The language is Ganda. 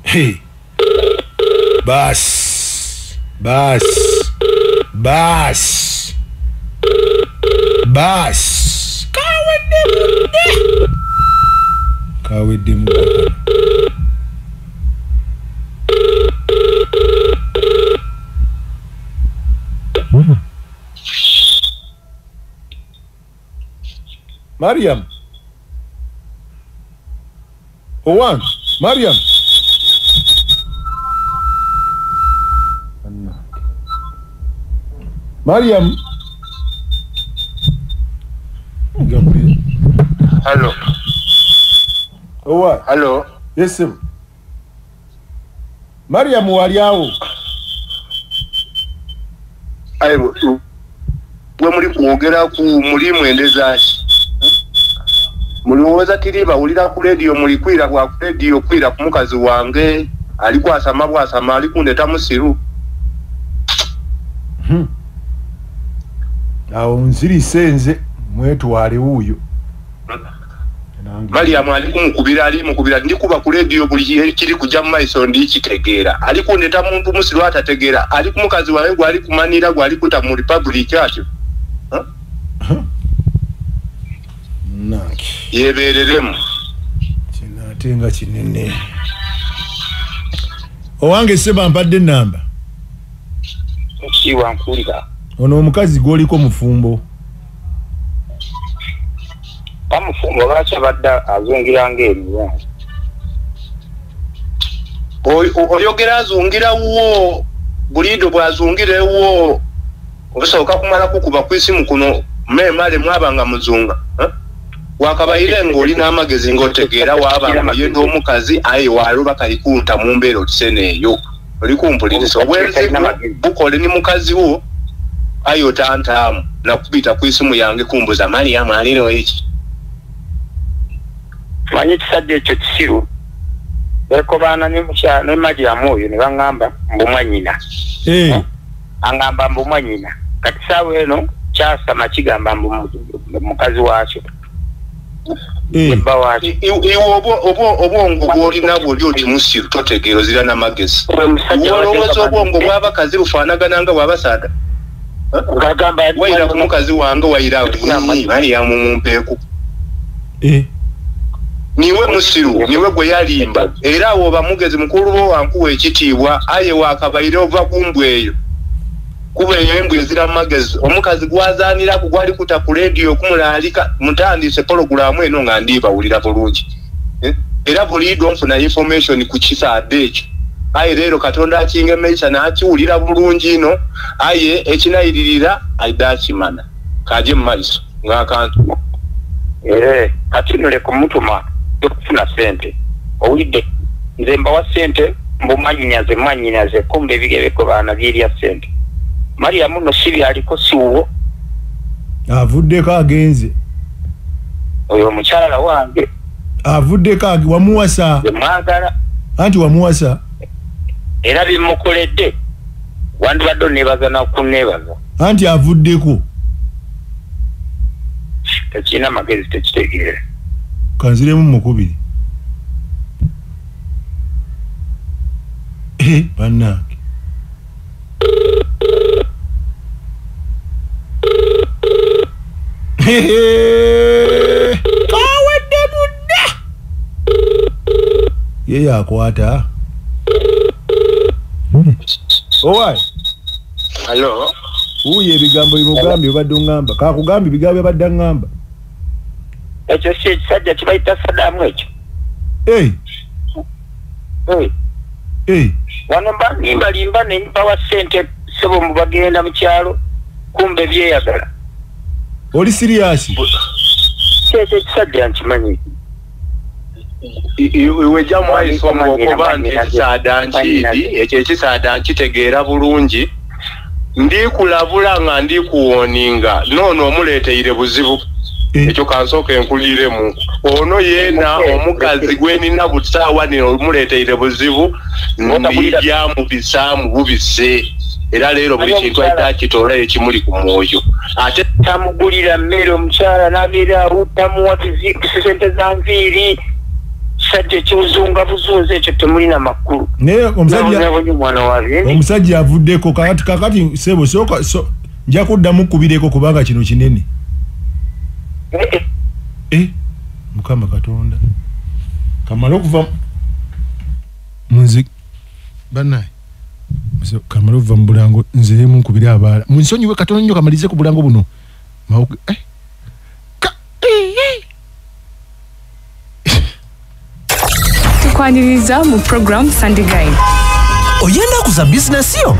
Hey. Bas. Kawedde mu. Mariam. Owan, Mariam. Mariam. Hello. Owan. Hello. Yes, sir. Mariam waliawo. Ayo. Gwe muri kuogera ku mulimu endezaki. Mulowooza tiri bawulira ku radio muli kwira kwa radio kwira ku mukazi wange ali kwasama bwasama ali kundeta musiru. Awo nziri senze mwetwale uyo. Mariam ali kumukubira ali mukubira ndikuba ku radio buli kiri kujja mu maiso ndikitegeera. Ali kundeta muntu musiru atategeera. Ali ku mukazi wange gwali kumanira gwali kuta mu republic atyo. Naki. Yebereremu. Kinatenga kinene. Owange seba mpadde namba. Kiwa nkulira. Ono omukazi goliko mufumbo. Pamufumbo lwaki badda azungira ng'ebiwa. Oyogera azungira wo bulido bwazungire wo osooka kumala kukuba kwisimu kuno memale mwabanga muzunga. Wakabayire ngoli n'amagezi ngotegeera wabanga yendo omukazi aye waluba kayikunta mu mbeero kiseneeyo. Oli kumpuliriza obwenzi bukole ni mukazi wo ayo tantamu nakubita kwisimu yange kumbuza Mariam aliro eki. Manyi kisadde ekyo kisiru. Eko baana ne musha ne Mariam oyo ne bangamba mbumanyina. Angamba mbumanyina. Kati sawe eno kyasa makigamba mukazi wakyo. Obwongo bwolina bwoli oti musiru totegeero zira n'amagezi. Olowooza obwongo bw'abakazi bufaanagana nga bw'abasaada. Wayira ku mukazi wange wayira Mariam mumpeeku. Niwe musiru niwe gwe yalimba era woba mugezi mukulu bo wankuwa ekitiibwa aye wakabayire ova kumbwe eyo. Kuba embwe zira magezi omukazi gwazaanira ku gwali kuta ku radio kumulalika mutandise program eno nga ndibawulira bulungi. Era bulido nfuna information ku kisaade ekyo. Aye rero Katonda akinga mecha n'akiwulira bulungi ino aye ekinayiririra aidakimana kaje mu maiso ng'akantu. Kati nole kumutuma okufuna sente owulidde nze mbawa sente mbumanyinyaze kumbe ebigebeko baana byerya sente. Mariam no sibi aliko siwo avuddeko agenze oyo omukyala wange avuddeko wamuwasa mwagala anti wamuwasa era bimukoledde wandibadde nebaza nakunebaza anti avuddeko tekina magezi tekitegeere kanziremu mukubiri bannange kawedde budde ye yakwata owai Hello uye ebigambo bimugambye obadde ongamba kakugambye ebigambo abadde angamba ekyo si ekisajja kibayita Sadamu ekyo. Wano limba nempawa sente sebo mubagenda mu kyalo kumbe byeyagala. Oli serious? Kyekyo ekisajja nkimanyi. Iwe jamwaiso mugoba nti ekisaada nkidi ekyo ekisaada nkitegeera bulungi ndikulabula nga ndikuwoninga nono omuleeteire buzibu ekyo kansooka enkuliremu ono yeena omukazi gwenina butaawa nino omuleeteire buzibu ndijja mu bisaamu bubise era leero buli kintu ayita kitoola ekimuli ku mwoyo ate tamugulira mmere omukyala n'abeera awo tamuwa sente za nviiri ekisajja ky'ozunga buzunze ekyo temulina makulu. Naye omusajja avuddeko kakati sebo soka nja kuddamu kubireko kubanga kino kinene. Mukama Katonda. Kamala okuva munzi banaye. Kamala okuva mu bulango nzeemu nkubire abaala. Munsonyiwe Katonda nnyo kamalize ku bulango buno. Tukwaniriza mu program Sunday Guide. Oyenda kuza business yo?